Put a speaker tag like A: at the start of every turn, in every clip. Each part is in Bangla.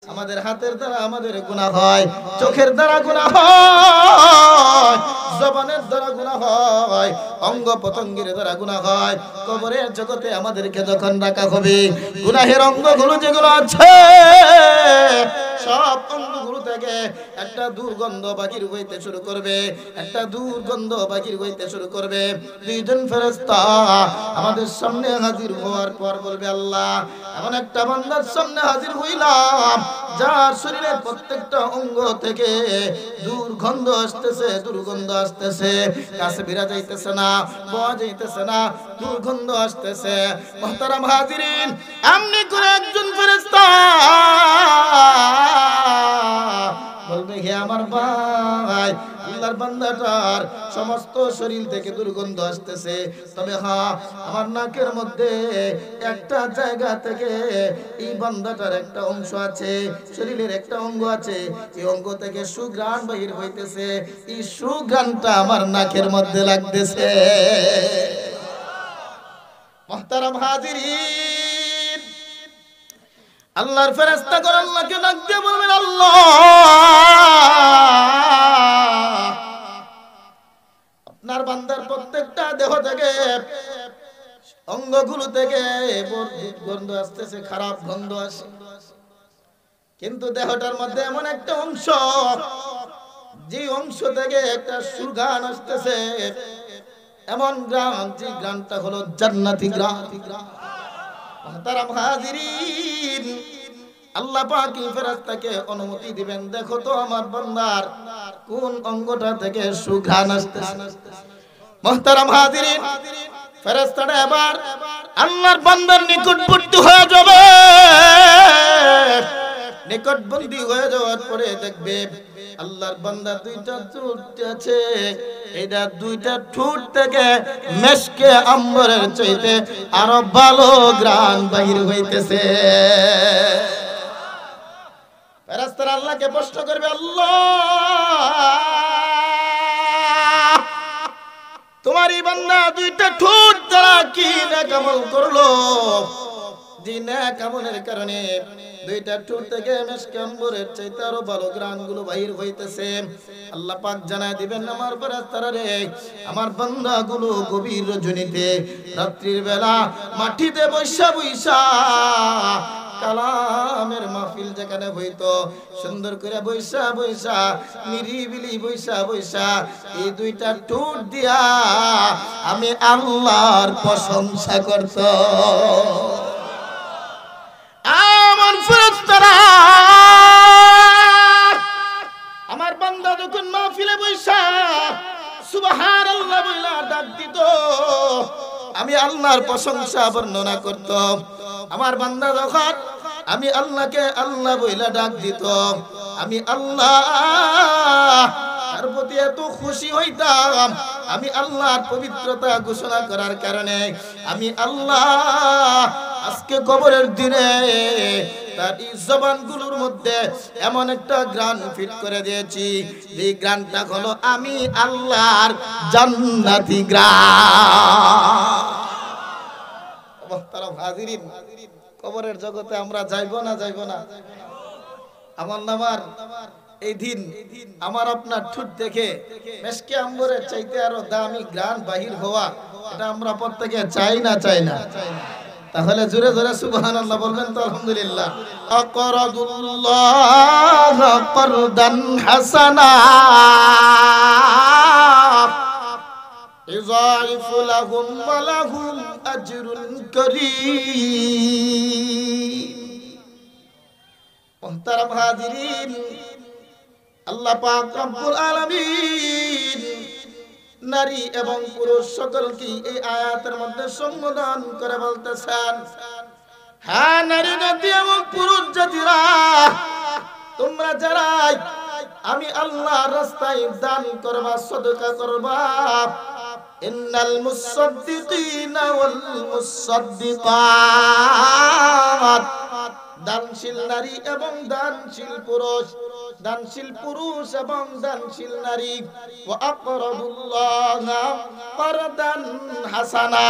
A: আমাদের হাতের দ্বারা আমাদের গুনাহ হয়, চোখের দ্বারা গুনাহ হয়, জবানের দ্বারা গুনাহ হয়, অঙ্গ প্রত্যঙ্গের দ্বারা গুনাহ হয়। কবরের জগতে আমাদেরকে যখন রাখা হবে, গুনাহের অঙ্গগুলো যেগুলো আছে সব অঙ্গগুলো থেকে একটা দুর্গন্ধ বাহির হইতে শুরু করবে, একটা দুর্গন্ধ বাহির হইতে শুরু করবে। দুইজন ফেরেশতা আমাদের সামনে হাজির হওয়ার পর বলবে, আল্লাহ, এমন একটা বান্দার সামনে হাজির হইলাম যার শরীরের প্রত্যেকটা অঙ্গ থেকে দুর্গন্ধ আসতেছে, দুর্গন্ধ আসতেছে, কাছে বিরা যাইতেছে না, বয়া যাইতেছে না, দুর্গন্ধ আসতেছে। মুহতারাম হাজিরিন, এমনি করে একজন ফেরেশতা বলবে, হে আমার ভাই, আল্লাহর বান্দাটার সমস্ত শরীর থেকে দুর্গন্ধ আসতেছে, তবে হ্যাঁ, আমার নাকের মধ্যে একটা জায়গা থেকে এই বান্দাটার একটা অংশ আছে, শরীরের একটা অঙ্গ আছে, এই অঙ্গ থেকে সুঘ্রাণ বাহির হইতেছে, এই সুঘ্রাণটা আমার নাকের মধ্যে লাগতেছে। মুহতারাম হাজিরিন, আল্লাহর ফেরেশতাগণ আল্লাহকে ডাক দিয়ে বলবেন, আল্লাহ, আপনার বান্দার প্রত্যেকটা দেহ থেকে, অঙ্গগুলো থেকে গন্ধ আসতেছে, খারাপ গন্ধ আসে, কিন্তু দেহটার মধ্যে এমন একটা অংশ, যে অংশ থেকে একটা সুঘ্রাণ আসতেছে, এমন গ্রাম, যে গ্রামটা হলো জান্নাতি গ্রাম। মুহতারাম হাজিরিন, আল্লাহ পাক এই ফেরেশতাকে অনুমতি দিবেন, দেখো তো আমার বান্দার কোন অঙ্গটা থেকে সুঘ্রাণ আসতেছে। মুহতারাম হাজিরিন, ফেরেশতাটা এবার আল্লাহর বান্দার নিকটবর্তী হয়ে যাবে। নিকটবর্তী হয়ে যাওয়ার পরে দেখবে আল্লাহর বান্দার দুইটা ঠোঁট আছে, এইটা দুইটা ঠোঁট থেকে মেশকে আম্বরের চাইতে আরো ভালো ঘ্রাণ বাহির হইতেছে। ফেরেশতারা আল্লাহকে প্রশ্ন করবে, আল্লাহ, তোমার এই বান্দা দুইটা ঠোঁট দ্বারা কি নেক আমল করলো, যে নেক আমলের কারণে দুইটা ঠোঁট থেকে মেশকে আম্বরের চাইতে আরো ভালো ঘ্রাণগুলো বাহির হইতেছে। আল্লাহ পাক জানায় দিবেন, আমার ফেরেশতারা রে, আমার বান্দাগুলো গভীর রজনীতে, রাত্রির বেলা মাটিতে বৈশা বৈশা কালামের মাহফিল যেখানে হইতো, সুন্দর করে বৈশা বৈশা, নিরিবিলি বৈশা বৈশা, এই দুইটা ঠোঁট দিয়া আমি আল্লাহর প্রশংসা করত। আমার ফেরেশতারা আমার বান্দা যখন মাহফিলে বৈশা সুবহানাল্লাহ বইলা ডাক দিত, আমি আল্লাহর প্রশংসা বর্ণনা করত। আমার বান্দা যখন আমি আল্লাহকে আল্লাহ বইলা ডাক দিত, আমি আল্লাহ তার প্রতি এত খুশি হইতাম, আমি আল্লাহর পবিত্রতা ঘোষণা করার কারণে আমি আল্লাহ আজকে কবরের দিনে তার এই জবানগুলোর মধ্যে এমন একটা ঘ্রাণ ফিট করে দিয়েছি, যে ঘ্রাণটা হলো আমি আল্লাহর জান্নাতি ঘ্রাণ। মুহতারাম হাজিরিন, কবরের জগতে আমরা যাইব না, যাইব না? আমার নামার এই দিন আমার আপনার ঠোঁট দেখে মেশকে আম্বরের চাইতে আরো দামি ঘ্রাণ বাহির হওয়া, এটা আমরা প্রত্যেকে চাই না, চাই না? তাহলে জোরে জোরে সুবহানাল্লাহ বলবেন তো, আলহামদুলিল্লাহ। আকরাদুল্লাহ করদান হাসানা ইযাইফু লাহুম ওয়া লাহুম আজরুন কারীম। মুহতারাম হাজিরিন, আল্লাহ পাক রব্বুল আলামিন নারী এবং পুরুষ সকলকে এই আয়াতের মধ্যে সম্বোধন করে বলতেছেন, হ্যাঁ নারী জাতি এবং পুরুষ জাতিরা, তোমরা যারা আমি আল্লাহর রাস্তায় দান করবা, সদকা করবা, ইন্নাল মুসাদ্দিকিনা ওয়াল মুসাদ্দিকাত, দানশীল নারী এবং দানশীল পুরুষ, দানশীল পুরুষ এবং দানশীল নারী, ওয়া আকরাদুল্লাহ করদান হাসানা,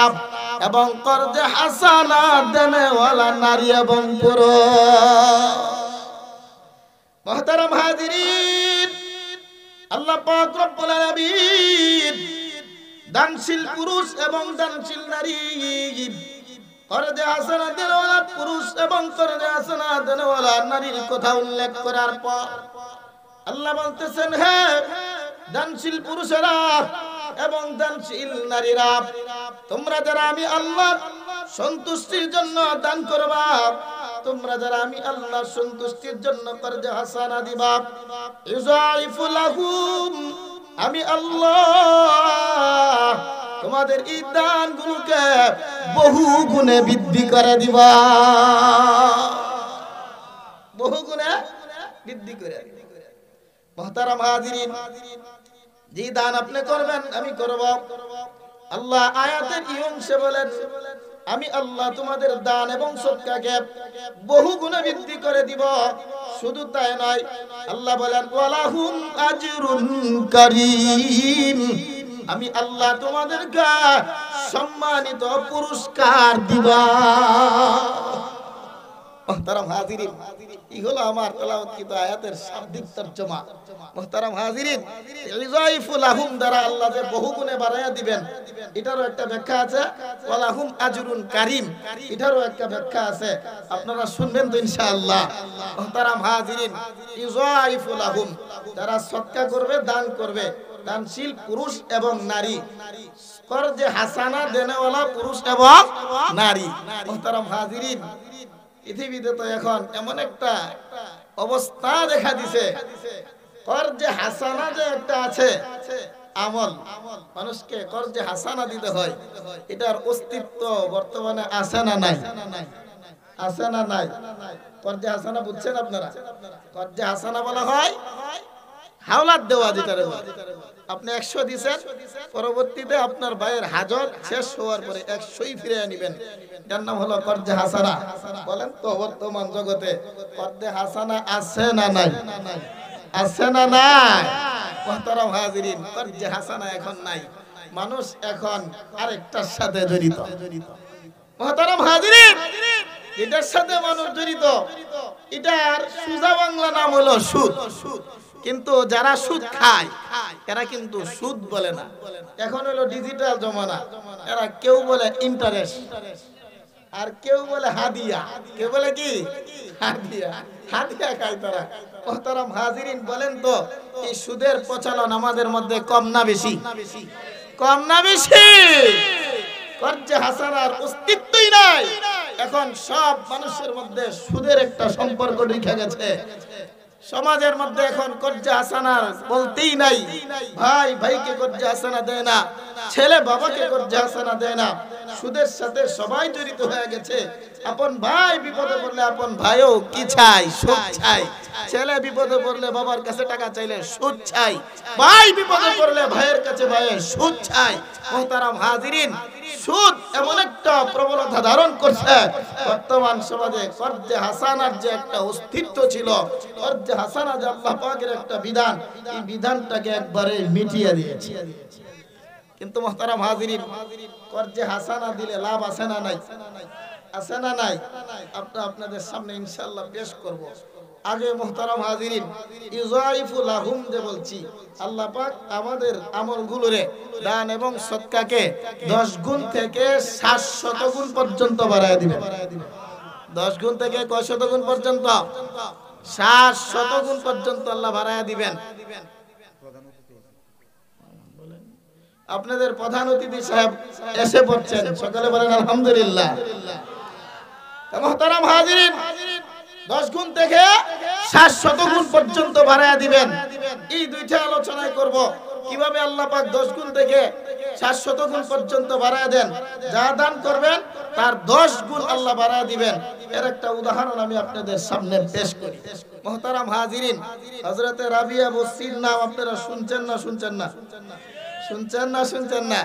A: এবং করদে হাসানা দেনেওয়ালা নারী এবং পুরুষ। মুহতারাম হাজিরিন, আল্লাহ পাক রব্বুল আলামিন দানশীল পুরুষ এবং দানশীল নারী, করজে হাসানা দেনওয়ালা পুরুষ এবং করজে হাসানা দেনওয়ালা নারীর কথা উল্লেখ করার পর আল্লাহ বলতেছেন, হে দানশীল পুরুষেরা এবং দানশীল নারীরা, তোমরা যারা আমি আল্লাহর সন্তুষ্টির জন্য দান করবা, তোমরা যারা আমি আল্লাহর সন্তুষ্টির জন্য করজে হাসানা দিবা, ইউযাইফু লাহুম, আমি আল্লাহ তোমাদের এই দানগুলোকে বহু গুণে বৃদ্ধি করে দিবা, বহু গুণে বৃদ্ধি করে দিবা। মুহতারাম হাজিরিন, যে দান আপনি করবেন আমি করব। আল্লাহ আয়াতের এই অংশে বলেন, আমি আল্লাহ তোমাদের দান এবং সদকাকে বহু গুণে বৃদ্ধি করে দিব। শুধু তাই নয়, আল্লাহ বলেন ওয়ালাহুম আজরুন কারীম, আমি আল্লাহ তোমাদেরকে সম্মানিত পুরস্কার দিবা। মুহতারাম হাজিরিন, এই হলো আমার তেলাওয়াতকৃত আয়াতের শাব্দিক তরজমা। মুহতারাম হাজিরিন, ইউযাইফু লাহুম দ্বারা আল্লাহ যে বহু গুণে বাড়ায়া দিবেন, এটারও একটা ব্যাখ্যা আছে। ওয়ালাহুম আজরুন কারীম, এটারও একটা ব্যাখ্যা আছে, আপনারা শুনবেন তো ইনশাআল্লাহ। মুহতারাম হাজিরিন, ইউযাইফু লাহুম, যারা সদকা করবে, দান করবে, দানশীল পুরুষ এবং নারী, করজে হাসানা দেনেওয়ালা পুরুষ এবং নারী। মুহতারাম হাজিরিন, পৃথিবীতে তো এখন এমন একটা অবস্থা দেখা দিছে, করজে হাসানা যে একটা আছে আমল, মানুষকে করজে হাসানা দিতে হয়, এটার অস্তিত্ব বর্তমানে আছে না নাই? আছে না নাই? করজে হাসানা বুঝছেন আপনারা? করজে হাসানা বলা হয় হাওলাত দেওয়া, যেটারে বলে। আপনি 100 দিবেন, পরবর্তীতে আপনার ভাইয়ের হাজত শেষ হওয়ার পরে 100ই ফিরে আনিবেন, এটার নাম হলো করজে হাসানা। বলেন তো বর্তমান জগতে করজে হাসানা আছে না নাই? আছে না নাই? মুহতারাম হাজিরিন, করজে হাসানা এখন নাই, মানুষ এখন আরেকটার সাথে জড়িত। মুহতারাম হাজিরিন, এটার সাথে মানুষ জড়িত, এটার সোজা বাংলা নাম হলো সুদ। কিন্তু যারা সুদ খায় এরা কিন্তু সুদ বলে না, এখন হলো ডিজিটাল জমানা, এরা কেউ বলে ইন্টারেস্ট, আর কেউ বলে হাদিয়া। কেউ বলে কি? হাদিয়া। হাদিয়া খায় তারা। মুহতারাম হাজিরিন, বলেন তো এই সুদের প্রচলন আমাদের মধ্যে কম না বেশি? কম না বেশি? করজে হাসানার অস্তিত্বই নাই। এখন সব মানুষের মধ্যে সুদের একটা সম্পর্ক ঢুকে গেছে। সমাজের মধ্যে এখন করজে হাসানা বলতেই নাই। ভাই ভাইকে করজে হাসানা দেয় না, ছেলে বাবাকে করজে হাসানা দেয় না, সুদের সাথে সবাই জড়িত হয়ে গেছে। আপন ভাই বিপদে পড়লে আপন ভাইও কি চাই? সুদ চাই। ছেলে বিপদে পড়লে বাবার কাছে টাকা চাইলে সুদ চাই, ভাই বিপদে পড়লে ভাইয়ের কাছে ভাইয়ের সুদ চাই। মুহতারাম হাজিরিন, সুদ এমন একটা প্রবণতা ধারণ করছে বর্তমান সমাজে। করজে হাসানার যে একটা অস্তিত্ব ছিল, করজে হাসানা যে আল্লাহ পাকের একটা বিধান, এই বিধানটাকে একবারে মিটিয়ে দিয়েছে। কিন্তু মুহতারাম হাজিরিন, করজে হাসানা দিলে লাভ আছে না নাই? আছে না নাই? আপনাদের সামনে ইনশাআল্লাহ পেশ করব। আগে মুহতারাম হাজিরিন, ইউযাইফু লাহুম যে বলছি, আল্লাহ পাক আমাদের আমলগুলোরে, দান এবং সদকাকে 10 গুণ থেকে 700 গুণ পর্যন্ত বাড়ায় দিবেন। 10 গুণ থেকে কয় শত গুণ পর্যন্ত? 700 গুণ পর্যন্ত আল্লাহ বাড়ায় দিবেন। আপনাদের প্রধান অতিথি সাহেব এসে পড়ছেন, সকালে বলেন আলহামদুলিল্লাহ। মুহতারাম হাজিরিন, 10 গুণ থেকে 700 গুণ পর্যন্ত বাড়ায়া দিবেন। এই দুইটা আলোচনা করব, কিভাবে আল্লাহ পাক 10 গুণ থেকে 700 গুণ পর্যন্ত বাড়ায়া দেন। যা দান করবেন তার 10 গুণ আল্লাহ বাড়ায়া দিবেন। এর একটা উদাহরণ আমি আপনাদের সামনে পেশ করি। মুহতারাম হাজিরিন, হযরতে রাবিয়া বসরির নাম আপনারা শুনছেন না? শুনছেন না? শুনছেন না? শুনছেন না?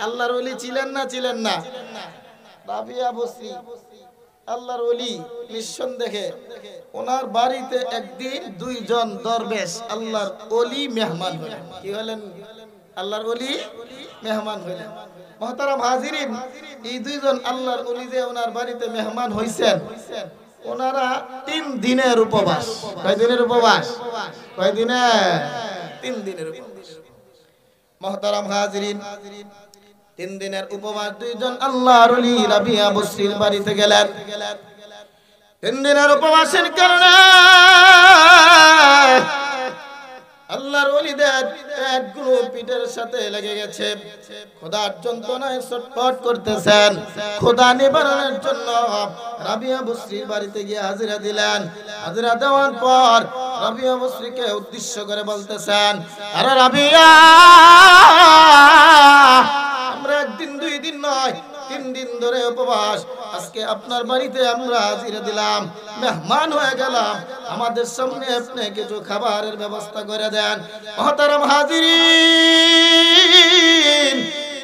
A: আল্লাহর ওলি ছিলেন না? ছিলেন না? রাবিয়া বসরি আল্লাহর ওলি, নিঃসন্দেহে ওনার বাড়িতে একদিন 2 জন দরবেশ আল্লাহর ওলি মেহমান হলেন। কি হলেন? আল্লাহর ওলি মেহমান হলেন। মুহতারাম হাজিরিন, এই 2 জন আল্লাহর ওলি যে ওনার বাড়িতে মেহমান হইছেন, ওনারা 3 দিনের উপবাস। কয় দিনের উপবাস? কয় দিনে? 3 দিনের উপবাস। মুহতারাম হাজিরিন, 3 দিনের উপবাস দুইজন আল্লাহর ওলি রাবিয়া বসরির বাড়িতে গেলেন। 3 দিনের উপবাসের কারণে আল্লাহর ওলিদের পেটগুলো পিঠের সাথে লেগে গেছে, খোদার যন্ত্রণায় ছটফট করতেছেন। খোদা নিবারণের জন্য রাবিয়া বসরির বাড়িতে গিয়ে হাজিরা দিলেন। হাজিরা দেওয়ার পর রাবিয়া বসরিকে উদ্দেশ্য করে বলতেছেন, আরে রাবিয়া, আমরা 1 দিন 2 দিন নয় 3 দিন ধরে উপবাস, আজকে আপনার বাড়িতে আমরা হাজিরা দিলাম, মেহমান হয়ে গেলাম, আমাদের সামনে আপনি কিছু খাবারের ব্যবস্থা করে দেন। মুহতারাম হাজিরিন,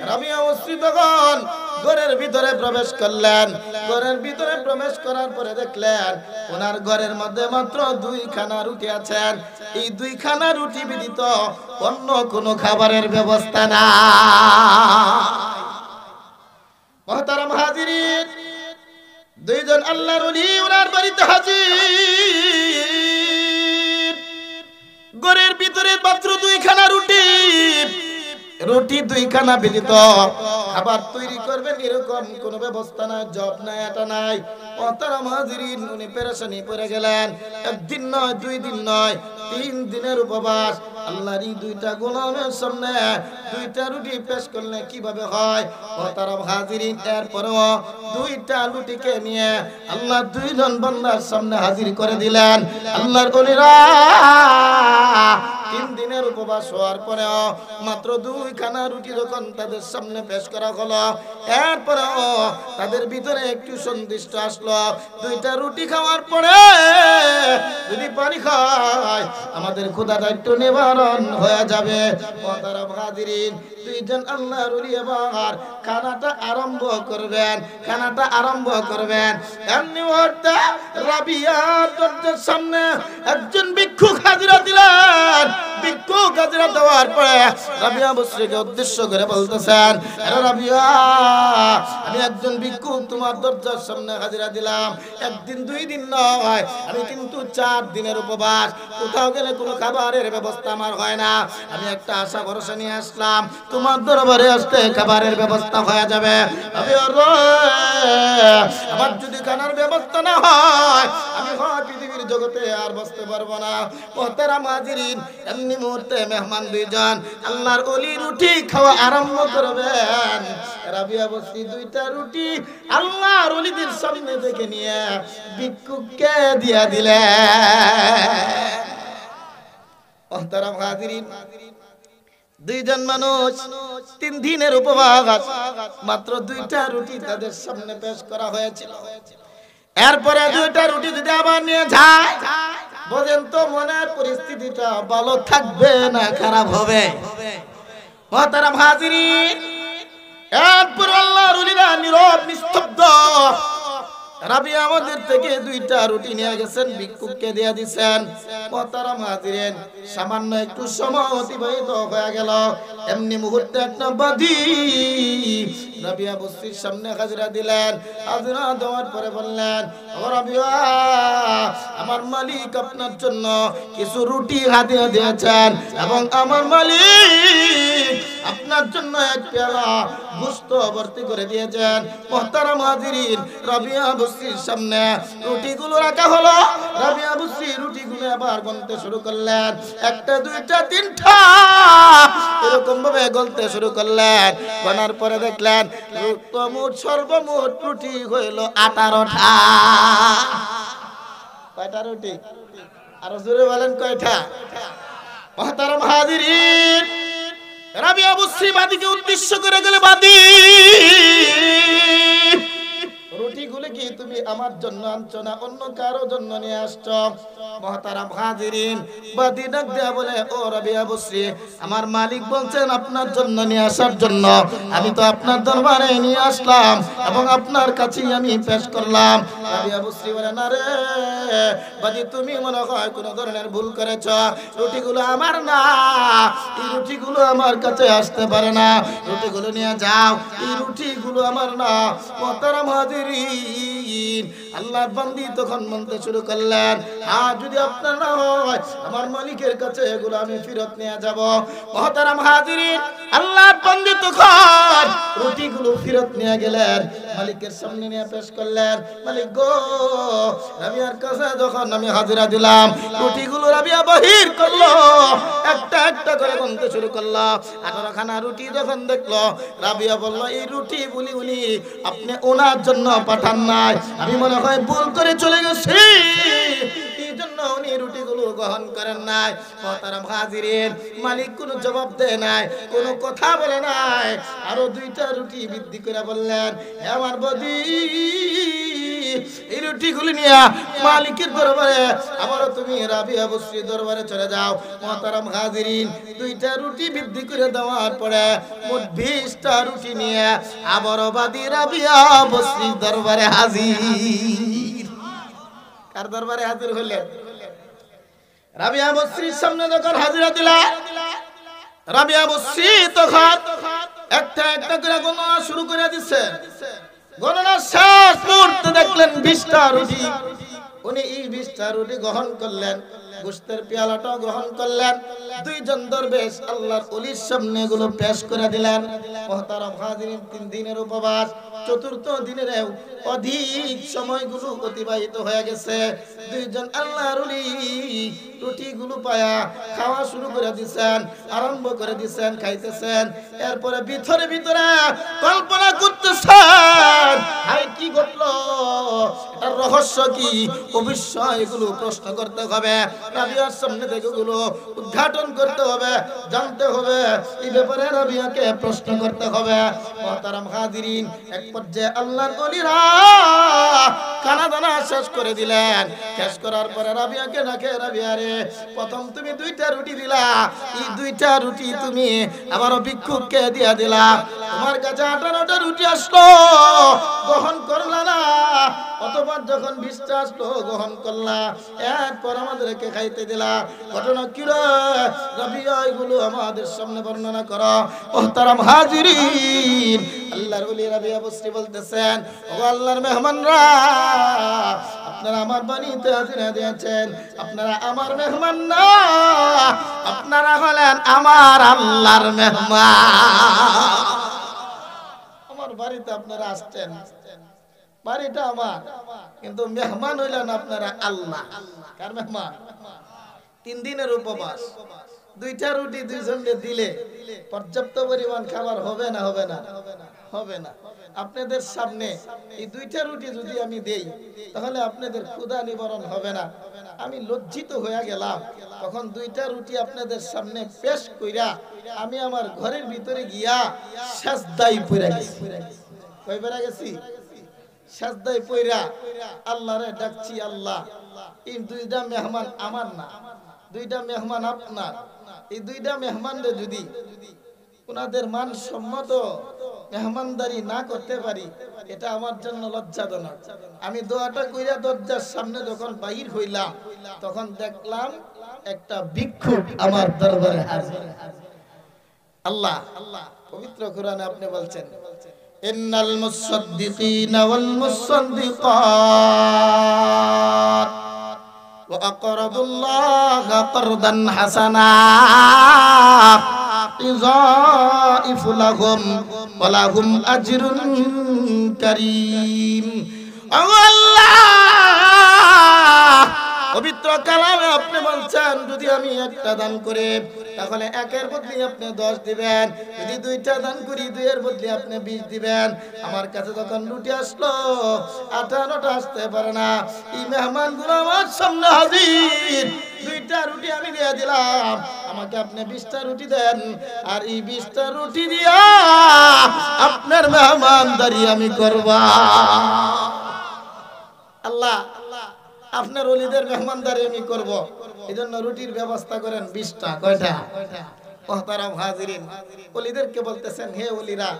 A: রাবিয়া বসরি তখন ঘরের ভিতরে প্রবেশ করলেন। ঘরের ভিতরে প্রবেশ করার পরে দেখলেন ওনার ঘরের মধ্যে মাত্র 2 খানা রুটি আছেন। এই 2 খানা রুটি ব্যতীত অন্য কোনো খাবারের ব্যবস্থা না। মুহতারাম হাজিরিন, 2 জন আল্লাহর ওলি ওনার বাড়িতে হাজির। ঘরের ভিতরে মাত্র 2 খানা রুটি, রুটি 2 খানা ব্যতীত খাবার তৈরি করবেন এরকম কোনো ব্যবস্থা নাই, জব নাই, এটা নাই। মুহতারাম হাজিরিন, উনি পেরেশানি পড়ে গেলেন। 1 দিন নয় 2 দিন নয় 3 দিনের উপবাস। আল্লাহর এই 2টা গোলামের সামনে 2টা রুটি পেশ করলে কিভাবে হয়? মুহতারাম হাজিরিন, এরপরেও 2টা রুটিকে নিয়ে আল্লাহ 2 জন বান্দার সামনে হাজির করে দিলেন। আল্লাহর ওলিরা 3 দিনের উপবাস হওয়ার পরেও মাত্র 2 খানা রুটি যখন তাদের সামনে পেশ করা হলো, এরপরেও তাদের ভিতরে একটু সন্তুষ্ট আসলো। 2টা রুটি খাওয়ার পরে যদি পানি খায় আমাদের ক্ষুধাটা একটু নিবারণ হয়ে যাবে। মুহতারাম হাজিরিন, 2 জন আল্লাহর ওলি এবার খানাটা আরম্ভ করবেন, খানাটা আরম্ভ করবেন। এমনি মুহূর্তে রাবিয়ার দরজার সামনে একজন ভিক্ষুক হাজিরা দিলেন। ভিক্ষুক হাজিরা দেওয়ার পরে রাবিয়া বসরিকে উদ্দেশ্য করে বলতেছেন, আরে রাবিয়া, আমি একজন ভিক্ষুক তোমার দরজার সামনে হাজিরা দিলাম। 1 দিন 2 দিন নয়, আমি কিন্তু 4 দিনের উপবাস। কোথাও গেলে কোনো খাবারের ব্যবস্থা আমার হয় না। আমি একটা আশা ভরসা নিয়ে আসলাম, তোমার দরবারে আসতে খাবারের ব্যবস্থা হয়ে যাবে। আমার যদি খানার ব্যবস্থা না হয় আমি হয় পৃথিবীর জগতে আর বসতে পারবো না। মুহতারাম হাজিরিন, এমনি মুহূর্তে মেহমান 2 জন আল্লাহর ওলি রুটি খাওয়া আরম্ভ করবেন। রাবিয়া বসরি 2টা রুটি আল্লাহর ওলিদের সামনে থেকে নিয়ে ভিক্ষুককে দিয়ে দিলেন। মুহতারাম হাজিরিন, 2 জন মানুষ 3 দিনের উপবাস, মাত্র 2টা রুটি তাদের সামনে পেশ করা হয়েছিল। এরপরে 2টা রুটি যদি আবার নিয়ে যায়, বলেন তো মনের পরিস্থিতিটা ভালো থাকবে না খারাপ হবে? মুহতারাম হাজিরিন, এরপর আল্লাহর ওলিরা নীরব নিস্তব্ধ। রাবিয়া আমাদের থেকে 2টা রুটি নিয়ে গেছেন, ভিক্ষুককে দিয়ে দিয়েছেন। মুহতারাম হাজিরিন, সামান্য একটু সময় অতিবাহিত হয়ে গেল। এমনি মুহূর্তে একটা বাদী রাবিয়া বসরির সামনে হাজিরা দিলেন। হাজিরা দেওয়ার পরে বললেন, ও রাবিয়া, আমার মালিক আপনার জন্য কিছু রুটি হাদিয়া দিয়েছেন এবং আমার মালিক আপনার জন্য 1 পেয়ালা গোশত ভর্তি করে দিয়েছেন। মুহতারাম হাজিরিন, রাবিয়া বসরির সামনে রুটিগুলো রাখা হলো। রাবিয়া বসরি রুটিগুলো আবার গুনতে শুরু করলেন। 1টা 2টা 3টা এরকম ভাবে গলতে শুরু করলেন। গোনার পরে দেখলেন সর্বমোট রুটি হইল 18টা। কয়টা রুটি? আরো জোরে বলেন, কয়টা? মুহতারাম হাজিরিন, রাবিয়া বসরি বাদীকে উদ্দেশ্য করে গেলে, বাদী, রুটিগুলো কি তুমি আমার জন্য আনছো না অন্য কারো জন্য নিয়ে আসছো? মুহতারাম হাজিরিন, বাদী ডাক দেয়া বলে, ও রাবিয়া বসরি, আমার মালিক বলছেন আপনার জন্য নিয়ে আসার জন্য। আমি তো আপনার দরবারে নিয়ে আসলাম এবং আপনার কাছেই আমি পেশ করলাম। রাবিয়া বসরি বলে, না রে, বাজি তুমি মনে হয় কোন ধরনের ভুল করেছ, রুটিগুলো আমার না, এই রুটিগুলো আমার কাছে আসতে পারে না, রুটিগুলো নিয়ে যাও, এই রুটিগুলো আমার না। মুহতারাম হাজিরিন, আল্লাহর বান্দী তখন বলতে শুরু করলেন, আর যদি আপনার না হয় আমার মালিকের কাছে এগুলো আমি ফেরত নিয়ে যাব। মুহতারাম হাজিরিন, আল্লাহর বান্দী তখন রুটিগুলো ফেরত নিয়ে গেলেন, মালিকের সামনে নিয়ে পেশ করলেন। মালিক গো, রাবিয়ার কাছে যখন আমি হাজিরা দিলাম, রুটিগুলো রাবিয়া বাহির করলো, একটা একটা করে গুনতে শুরু করলো। 18 খানা রুটি যখন দেখলো, রাবিয়া বলল, এই রুটি বলি উনি আপনি ওনার জন্য পাঠান নাই, আমি মনে হয় ভুল করে চলে গেছি, এই জন্য উনি রুটিগুলো গ্রহণ করেন নাই। মুহতারাম হাজিরিন, মালিক কোনো জবাব দেয় নাই, কোনো কথা বলে নাই, আরো 2টা রুটি বৃদ্ধি করে বললেন, হে আমার বদি, এই রুটিগুলি নিয়ে মালিকের দরবারে আবারও তুমি রাবিয়া বসরির দরবারে চলে যাও। মুহতারাম হাজিরিন, 2টা রুটি বৃদ্ধি করে দেওয়ার পরে মোট 20টা রুটি নিয়ে আবারও বাদী রাবিয়া বসরির দরবারে হাজির। কার দরবারে হাজির হলেন? রাবিয়া বসরির সামনে যখন হাজিরা দিলা, রাবিয়া বসরি তখন একটা একটা করে গণনা শুরু করে দিচ্ছে। গণনা শেষ মুহূর্তে দেখলেন 20টা রুটি, উনি এই 20টা রুটি গ্রহণ করলেন, গোশতের পেয়ালাটাও গ্রহণ করলেন। 2 জন দরবেশ আল্লাহর ওলির সামনে এগুলো পেশ করে দিলেন। মুহতারাম হাজিরিন, 3 দিনের উপবাস, 4th দিনের অধিক সময়গুলো অতিবাহিত হয়ে গেছে। 2 জন আল্লাহর ওলি রুটিগুলো পায়া খাওয়া শুরু করে দিয়েছেন, আরম্ভ করে দিয়েছেন, খাইতেছেন। এরপরে ভিতরে ভিতরে কল্পনা করতেছেন, হাই কি ঘটলো, এটার রহস্য কি, অবশ্যই এগুলো প্রশ্ন করতে হবে, রাবিয়ার সামনে থেকে এগুলো উদ্ঘাটন করতে হবে, জানতে হবে, এই ব্যাপারে রাবিয়াকে প্রশ্ন করতে হবে। মুহতারাম হাজিরিন, এক পর্যায়ে আল্লাহর ওলিরা কানা দানা শেষ করে দিলেন। শেষ করার পরে রাবিয়াকে ডাকে, রাবিয়া রে, প্রথম তুমি 2টা রুটি দিলা, এই 2টা রুটি তুমি আবারও ভিক্ষুককে দিয়া দিলা, তোমার কাছে 18টা রুটি আসলো, গ্রহণ করলা না, অতঃপর যখন 20টা আসলো গ্রহণ করলা, এরপর আমাদেরকে খাইতে দিলা, ঘটনা কি রে রাবিয়া, এগুলো আমাদের সামনে বর্ণনা করো। মুহতারাম হাজিরিন, আল্লাহর ওলি রাবিয়া বসরি বলতেছেন, ও আল্লাহর মেহমানরা, আপনারা আমার বাড়িতে হাজিরা দিয়েছেন, আপনারা আমার মেহমান না, আপনারা হলেন আমার আল্লাহর মেহমান। আমার বাড়িতে আপনারা আসছেন, বাড়িটা আমার, কিন্তু মেহমান হইলেন আপনারা আল্লাহ। কার মেহমান? 3 দিনের উপবাস, 2টা রুটি 2 জনকে দিলে পর্যাপ্ত পরিমাণ খাবার হবে না? হবে না? হবে না। আপনাদের সামনে এই 2টা রুটি যদি আমি দেই, তাহলে আপনাদের ক্ষুধা নিবারণ হবে না। আমি লজ্জিত হয়ে গেলাম, তখন 2টা রুটি আপনাদের সামনে পেশ কইরা আমি আমার ঘরের ভিতরে গিয়া সেজদায় পড়ে গেছি। কই পড়ে গেছি? সেজদায় পড়া আল্লাহরে ডাকছি, আল্লাহ, এই 2টা মেহমান আমার না, 2টা মেহমান আপনার, এই 2টা মেহমানরে যদি ওনাদের মানসম্মত মেহমানদারি না করতে পারি, এটা আমার জন্য লজ্জাজনক। আমি দোয়াটা কইরা দরজার সামনে যখন বাহির হইলাম, তখন দেখলাম একটা ভিক্ষুক আমার দরবারে হাজির। আল্লাহ পবিত্র কোরআনে আপনি বলছেন, ইন্নাল মুসাদ্দিকিনা ওয়াল মুসাদ্দিকাত ওয়া আকরাদুল্লাহা কারদান হাসানা ইযাইফু লাহুম ওয়া লাহুম আজরুন কারীম। আল্লাহ পবিত্র কালামে আপনি বলছেন, যদি আমি একটা দান করে, তাহলে 1-এর বদলে আপনি 10 দিবেন, যদি 2টা দান করি 2-এর বদলে আপনি 20 দিবেন। আমার কাছে যখন রুটি আসলো 18টা আসতে পারে না, এই মেহমানগুলো আমার সামনে হাজির, 2টা রুটি আমি দিয়ে দিলাম, আমাকে আপনি 20টা রুটি দেন, আর এই 20টা রুটি দিয়া আপনার মেহমানদারি আমি করব। আল্লাহ আপনার ওলিদের মেহমানদারি আমি করব, এজন্য রুটির ব্যবস্থা করেন 20টা। কয়টা? মুহতারাম হাজিরিন, ওলিদেরকে বলতেছেন, হে ওলিরা,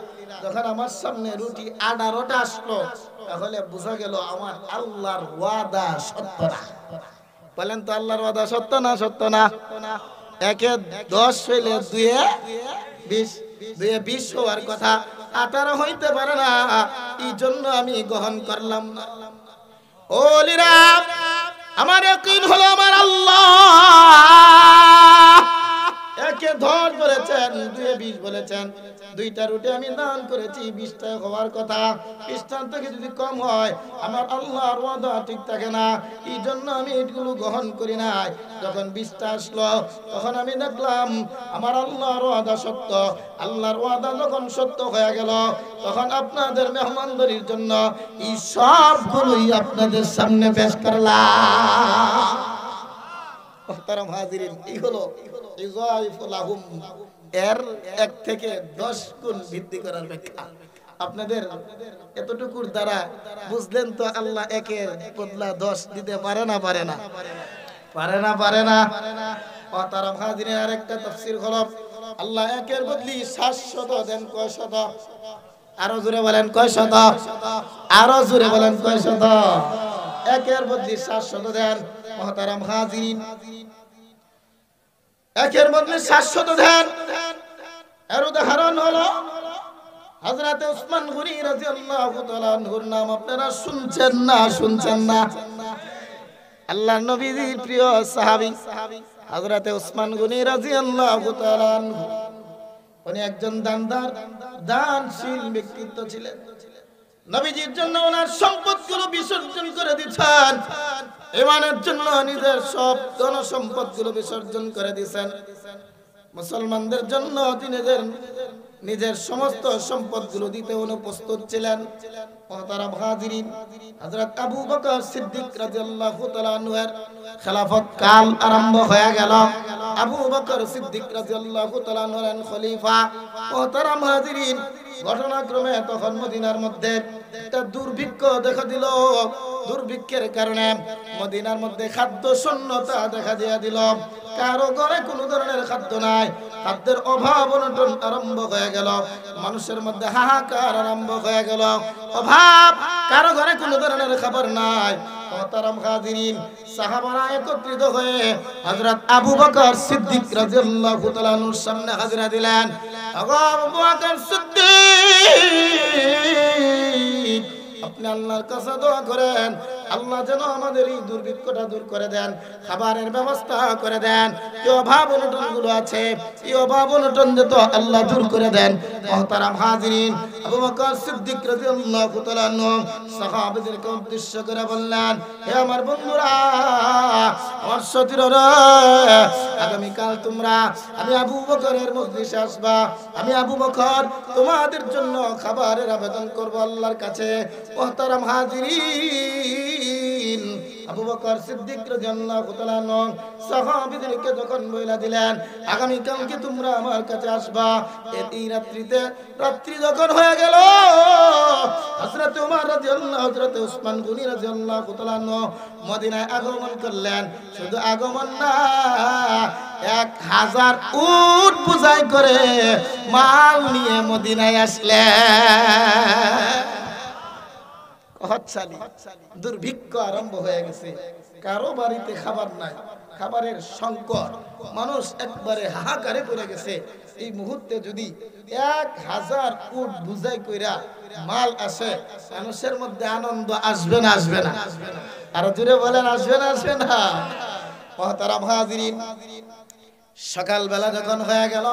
A: যখন আমার সামনে রুটি 18টা আসলো, তাহলে বোঝা গেল আমার আল্লাহর ওয়াদা সত্য না। বলেন তো আল্লাহর ওয়াদা সত্য না সত্য না? 1 এ 10 হইলে 2 এ 20, 2 এ 20 হওয়ার কথা 18 হইতে পারে না, এই জন্য আমি গ্রহণ করলাম না। ওলিরা আমার ইয়াকিন হলো আমার আল্লাহ 1 এ 10 বলেছেন, 2 এ 20 বলেছেন। 2টা রুটি আমি দান করেছি, 20টা হওয়ার কথা। 20টার থেকে যদি কম হয় আমার আল্লাহর ওয়াদা ঠিক থাকে না, এই জন্য আমি এগুলো গ্রহণ করি নাই। যখন 20টা আসলো তখন আমি দেখলাম আমার আল্লাহর ওয়াদা সত্য। আল্লাহর ওয়াদা যখন সত্য হয়ে গেল তখন আপনাদের মেহমানদারির জন্য এই সবগুলোই আপনাদের সামনে পেশ করলাম। মুহতারাম হাজিরিন, এই হলো ইযাইফু লাহুম, এর 1 থেকে 10 গুণ বৃদ্ধি করার ব্যাখ্যা। আপনাদের এতটুকুর দ্বারা বুঝলেন তো আল্লাহ 1 এর বদলা 10 দিতে পারে না? পারে না? পারে না? পারে না? মুহতারাম হাজিরিন, আরেকটা তাফসীর হলো আল্লাহ 1 এর বদলি 700 দেন। কয় শত? আরো জোরে বলেন কয় শত? আরো জোরে বলেন কয় শত? 1 এর বদলি 700 দেন। মুহতারাম হাজিরিন, 1 এর বদলে 700 দেন। এর উদাহরণ হলো হযরতে উসমান গনি রাদিয়াল্লাহু তাআলা আনহুর নাম আপনারা শুনছেন না? শুনছেন না? আল্লাহর নবীর প্রিয় সাহাবী হযরতে উসমান গনি রাদিয়াল্লাহু তাআলা আনহু, উনি একজন দানদার দানশীল ব্যক্তিত্ব ছিলেন। নবীজির জন্য ওনার সম্পদগুলো বিসর্জন করে দিয়েছেন, ঈমানের জন্য নিজের সব ধন সম্পদগুলো বিসর্জন করে দিয়েছেন। মুসলমানদের জন্য তিনি নিজের সমস্ত সম্পদগুলো দিতে অনুপ্রস্তুত ছিলেন। মুহতারাম হাজিরিন, হযরত আবু বকর সিদ্দিক রাদিয়াল্লাহু তাআলা আনহুর খেলাফত কাল আরম্ভ হয়ে গেল। আবু বকর সিদ্দিক রাদিয়াল্লাহু তাআলা আনহুর খলিফা। মুহতারাম হাজিরিন, ঘটনাক্রমে তখন মদিনার মধ্যে একটা দুর্ভিক্ষ দেখা দিল। দুর্ভিক্ষের কারণে মদিনার মধ্যে খাদ্য শূন্যতা দেখা দিয়া দিল। কারো ঘরে কোনো ধরনের খাদ্য নাই, খাদ্যের অভাব অনটন আরম্ভ হয়ে গেল। মানুষের মধ্যে হাহাকার আরম্ভ হয়ে গেল, অভাব, কারো ঘরে কোনো ধরনের খাবার নাই। মুহতারাম হাজিরিন, সাহাবারা একত্রিত হয়ে হযরত আবু বকর সিদ্দিক রাদিয়াল্লাহু তাআলা আনহুর সামনে হাজিরা দিলেন। আবু বকর সিদ্দিক, আপনি আল্লাহর কাছে দোয়া করেন আল্লাহ যেন আমাদের এই দুর্ভিক্ষটা দূর করে দেন, খাবারের ব্যবস্থা করে দেন। এই অভাব অনটন গুলো আছে, এই অভাব অনটন যত আল্লাহ দূর করে দেন। মুহতারাম হাজিরিন, আবু বকর সিদ্দিক রাদিয়াল্লাহু তাআলা আনহু সাহাবাদেরকে উদ্দেশ্য করে বললেন, হে আমার বন্ধুরা, আমার সতীররা, আগামী কাল তোমরা আমি আবু বকরের মজলিসে আসবা। আমি আবু বকর তোমাদের জন্য খাবারের আবেদন করব আল্লাহর কাছে। মুহতারাম হাজিরিন, আবু বকর সিদ্দিক রাদিয়াল্লাহু তাআলা আনহু সাহাবীদেরকে যখন বলে দিলেন, আগামী কালকে তোমরা আমার কাছে আসবা। এই রাত্রি যখন হয়ে গেল, হযরত ওমর রাদিয়াল্লাহু, হযরত উসমান গনি রাদিয়াল্লাহু তাআলা আনহু মদিনায় আগমন করলেন। শুধু আগমন না, 1000 উট বোঝাই করে মাল নিয়ে মদিনায় আসলেন। দুর্ভিক্ষ আরম্ভ হয়ে গেছে, কারো বাড়িতে খাবার নাই, খাবারের সংকট, মানুষ একবারে হাহাকারে পড়ে গেছে। এই মুহূর্তে যদি 1000 উট বুঝাই কইরা মাল আসে, মানুষের মধ্যে আনন্দ আসবে না? আসবে না? আর জোরে বলেন আসবে না? আসবে না? মুহতারাম হাজিরিন, সকালবেলা যখন হয়ে গেল,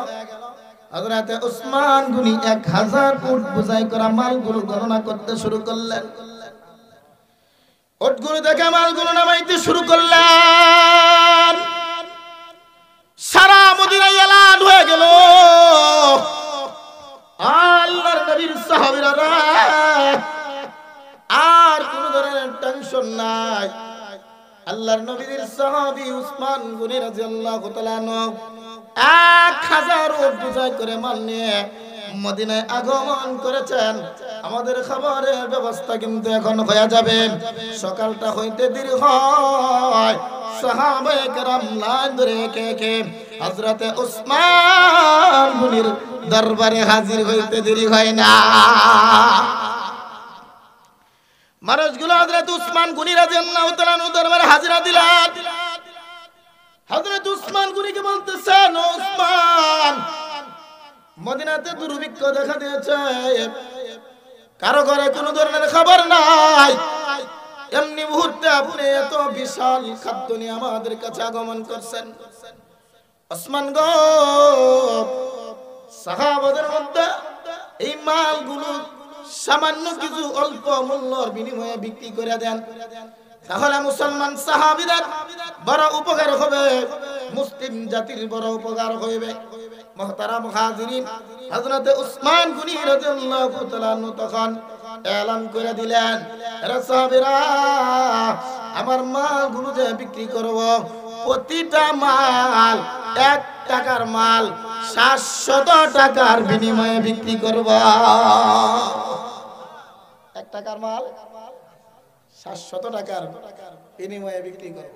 A: হযরতে উসমান গনি 1000 উট বুঝাই করা মালগুলো গণনা করতে শুরু করলেন। উটগুলো দেখে মালগুলো নামাইতে শুরু করলেন। সারা মদিনায় এলান হয়ে গেল, আল্লাহর নবীর সাহাবীরা আর কোন ধরনের টেনশন নাই। আল্লাহর নবীর সাহাবী উসমান গনি রাদিয়াল্লাহু তাআলা আনহু 1000 উট বোঝাই করে মাল নিয়ে মদিনায় আগমন করেছেন। আমাদের খাবারের ব্যবস্থা কিন্তু এখন হয়ে যাবে। সকালটা হইতে দেরি হয়, সাহাবায়ে কেরাম লাইন ধরে একে একে হযরতে উসমান গনির দরবারে হাজির হইতে দেরি হয় না। মানুষগুলো হযরত উসমান গনি রাদিয়াল্লাহু তাআলা আনহু দরবারে হাজিরা দিলেন। উসমান গনিকে বলতেছেন, ও উসমান, মদিনাতে দুর্ভিক্ষ দেখা দিয়েছে, কারো ঘরে কোনো ধরনের খাবার নাই, এমনি মুহূর্তে আপনি এত বিশাল খাদ্য নিয়ে আমাদের কাছে আগমন করছেন। ওসমান গো, সাহাবাদের মধ্যে এই মালগুলো সামান্য কিছু অল্প মূল্যের বিনিময়ে বিক্রি করে দেন, তাহলে মুসলমান সাহাবীদের বড় উপকার হবে, মুসলিম জাতির বড় উপকার হবে। মুহতারাম হাজিরিন, হযরত উসমান গনি রাদিয়াল্লাহু তাআলা তখন এলান করে দিলেন, হে সাহাবীরা, আমার মালগুলো যে বিক্রি করব, প্রতিটা মাল 1 টাকার মাল 700 টাকার বিনিময়ে বিক্রি করব। 1 টাকার মাল 700 টাকার বিনিময়ে বিক্রি করব।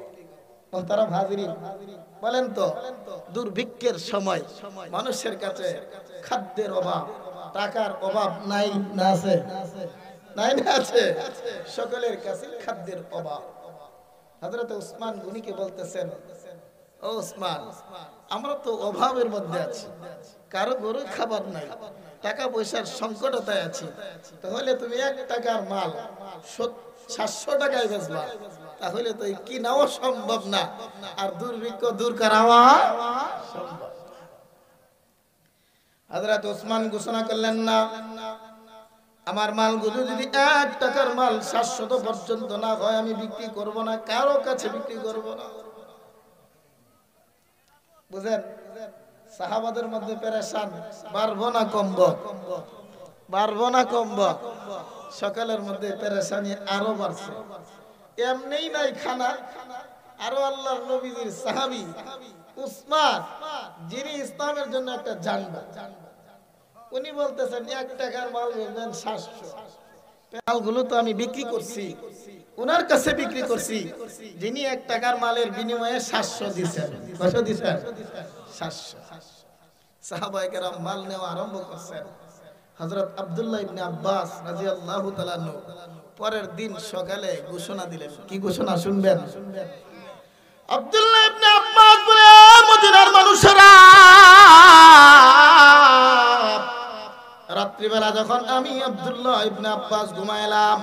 A: মুহতারাম হাজিরিন, বলেন তো, দুর্ভিক্ষের সময় মানুষের কাছে খাদ্যের অভাব, টাকার অভাব নাই না আছে? নাই না আছে? সকলের কাছে খাদ্যের অভাব। হযরত উসমান গনিকে বলতেছেন, ও উসমান, আমরা তো অভাবের মধ্যে আছি, কারো ঘরে খাবার নাই, টাকা পয়সার সংকটতায় আছি, তাহলে তুমি 1 টাকার মাল 700 টাকায় বেচবা, তাহলে তো কিনাও সম্ভব না, আর দুর্ভিক্ষ দূর করাও সম্ভব। হযরত উসমান ঘোষণা করলেন, না, আমার মালগুলো যদি 1 টাকার মাল 700 পর্যন্ত না হয় আমি বিক্রি করব না, কারো কাছে বিক্রি করব না। বুঝেন, সাহাবাদের মধ্যে পেরেশান, বাড়বো না কমবো, বাড়বো না কমবো, সকালের মধ্যে পেরেশানি আরো বাড়ছে। এমনিই নাই খানা, আরো আল্লাহর নবীর সাহাবী উসমান, যিনি ইসলামের জন্য একটা জানবা, উনি বলতেছেন 1 টাকার মাল বেচবেন 700, মালগুলো তো আমি বিক্রি করছি, উনার কাছে বিক্রি করছি, যিনি 1 টাকার মালের বিনিময়ে 700 দিয়েছেন। কত দিয়েছেন? 700। সাহাবায়ে কেরাম মাল নেওয়া আরম্ভ করছেন। হযরত আব্দুল্লাহ ইবনে আব্বাস রাদিয়াল্লাহু তাআলা আনহু পরের দিন সকালে ঘোষণা দিলেন। কি ঘোষণা শুনবেন? আব্দুল্লাহ ইবনে আব্বাস বলে, মদিনার মানুষেরা, রাত্রিবেলা যখন আমি আব্দুল্লাহ ইবনে আব্বাস ঘুমাইলাম,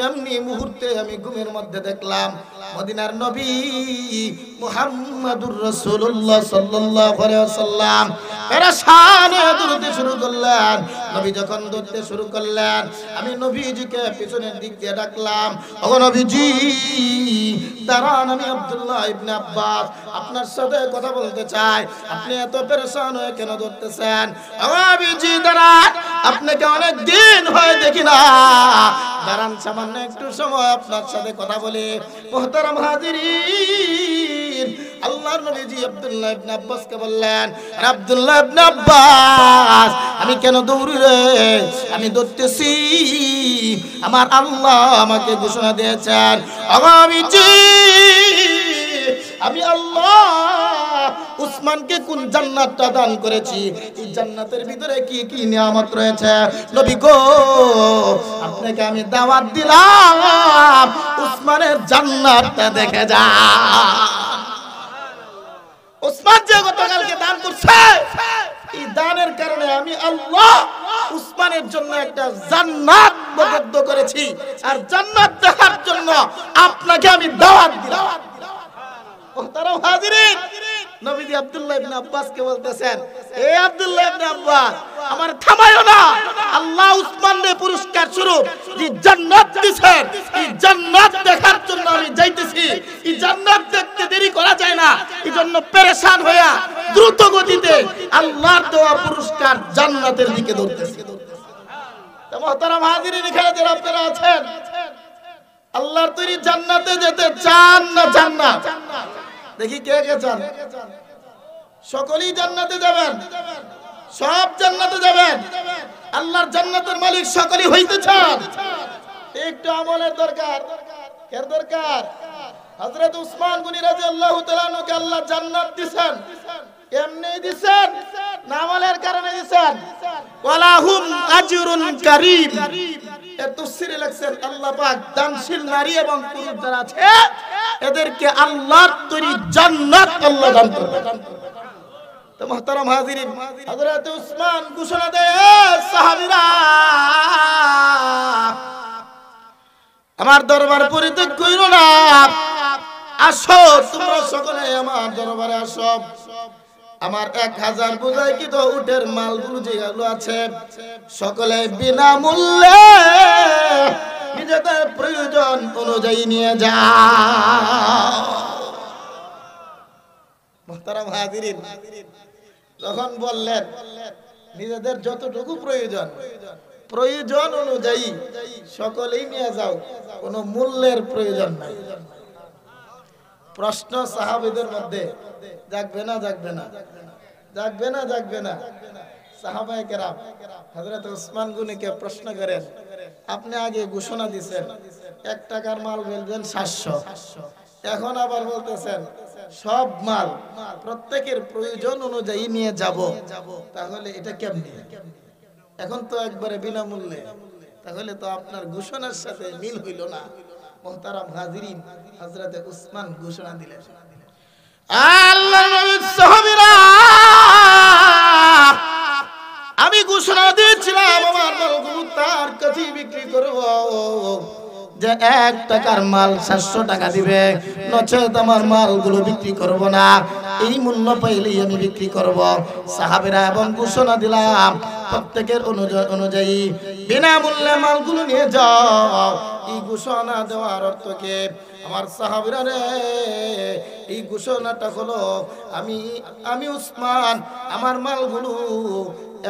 A: এমনি মুহূর্তে আমি ঘুমের মধ্যে দেখলাম মদিনার নবী মুহাম্মাদুর রাসূলুল্লাহ সাল্লাল্লাহু আলাইহি ওয়াসাল্লাম পেরেশান হয়ে দৌড়তে শুরু করলেন। নবী যখন দৌড়তে শুরু করলেন, আমি নবীজিকে পিছনের দিক দিয়ে ডাকলাম, ওগো নবীজি দাঁড়ান, আমি আব্দুল্লাহ ইবনে আব্বাস আপনার সাথে কথা বলতে চাই, আপনি এত পেরেশান হয়ে কেন দৌড়তেছেন? ওগো নবীজি দাঁড়ান, আপনাকে অনেক দিন হয়ে দেখি না, দাঁড়ান সামান্য একটু সময় আপনার সাথে কথা বলি। মুহতারাম হাজিরিন, আল্লাহর নবীজি আব্দুল্লাহ ইবনে আব্বাসকে বললেন, আব্দুল্লাহ ইবনে আব্বাস, আমি কেন দৌড়ি রে? আমি দৌড়তেছি, আমার আল্লাহ আমাকে ঘোষণা দিয়েছেন, আমি আল্লাহ উসমানকে কোন জান্নাতটা দান করেছি, এই জান্নাতের ভিতরে কি কি নিয়ামত রয়েছে, নবী গো আপনাকে আমি দাওয়াত দিলাম, উসমানের জান্নাতটা দেখে যা। উসমান যে গতকালকে দান করছে, এই দানের কারণে আমি আল্লাহ উসমানের জন্য একটা জান্নাত বরাদ্দ করেছি, আর জান্নাত দেখার জন্য আপনাকে আমি দাওয়াত দিলাম। মুহতারাম হাজিরিন, নবীজি আব্দুল্লাহ ইবনে আব্বাসকে বলতেছেন, এ আব্দুল্লাহ ইবনে আব্বাস, আমার থামায়ো না, আল্লাহ উসমানকে পুরস্কার স্বরূপ যে জান্নাত দিবেন, এই জান্নাত দেখার জন্য আমি যাইতেছি, এই জান্নাত দেখতে দেরি করা যায় না, এজন্য পেরেশান হইয়া দ্রুত গতিতে আল্লাহর দেওয়া পুরস্কার জান্নাতের দিকে দৌড়তেছি। তো মুহতারাম হাজিরিন, এখানে যারা আপনারা আছেন, আল্লাহর তৈরি জান্নাতে যেতে চান না চান না? দেখি কে কে চান? সকলেই জান্নাতে যাবেন, সব জান্নাতে যাবেন, আল্লাহর জান্নাতের মালিক সকলেই হইতে চান। একটু আমলের দরকার, এর দরকার। হযরত উসমান গনি রাদিয়াল্লাহু তাআলা আনহুকে আল্লাহ জান্নাত দিবেন, এমনি দিবেন না আমলের কারণে দিবেন? ওয়ালাহুম আজরুন কারীম। এর তাফসীরে লেখছেন, আল্লাহ পাক দানশীল নারী এবং পুরুষ যারা আছে এদেরকে আল্লাহর তৈরি জান্নাত আল্লাহ দান করবে। তো মুহতারাম হাজিরিন, হযরত উসমান ঘোষণা দেয়, সাহাবীরা আমার দরবার পরিত্যাগ কইরো না, আসো তোমরা সকলে আমার দরবারে আসো। আমার 1000 বোঝাই কি তো উটের মালগুলো যেগুলো আছে সকলে বিনামূল্যে নিজেদের প্রয়োজন অনুযায়ী নিয়ে যাও। মুহতারাম হাজিরিন, যখন বললেন নিজেদের যতটুকু প্রয়োজন অনুযায়ী সকলেই নিয়ে যাও, কোনো মূল্যের প্রয়োজন নাই। প্রশ্ন সাহাবীদের মধ্যে জাগবে না জাগবে না জাগবে না জাগবে না? সাহাবায়ে কেরাম হযরত উসমান গনিকে প্রশ্ন করেন, আপনি আগে ঘোষণা দিয়েছেন 1 টাকার মাল বলবেন 700, এখন আবার বলতেছেন সব মাল প্রত্যেকের প্রয়োজন অনুযায়ী নিয়ে যাব, তাহলে এটা কেমনে? এখন তো একবারে বিনামূল্যে, তাহলে তো আপনার ঘোষণার সাথে মিল হইল না। মুহতারাম হাজিরিন, হযরত উসমান ঘোষণা দিলেন, আল্লাহর নবীর সাহাবীরা আমি ঘোষণা দিয়েছিলাম আমার মালগুলো তার কাছে বিক্রি করব, যে 1 টাকার মাল 700 টাকা দিবে, নচেত আমার মালগুলো বিক্রি করব না, এই মূল্য পাইলেই আমি বিক্রি করব। সাহাবীরা এবং ঘোষণা দিলাম প্রত্যেকের অনুযায়ী বিনামূল্যে মালগুলো নিয়ে যাও। এই ঘোষণা দেওয়ার অর্থ কি? আমার সাহাবীরা রে, এই ঘোষণাটা হলো আমি উসমান আমার মালগুলো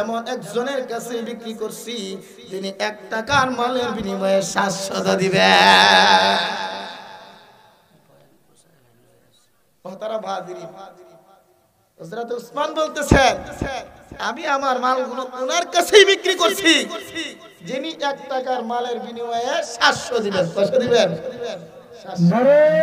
A: এমন একজনের কাছে বিক্রি করছি যিনি 1 টাকার মালের বিনিময়ে 700 দিবে। মুহতারাম হাজিরিন, হযরত উসমান বলতেছেন আমি আমার মালগুলো ওনার কাছেই বিক্রি করছি যিনি 1 টাকার মালের বিনিময়ে 700 দিবেন। কত দিবেন? 700।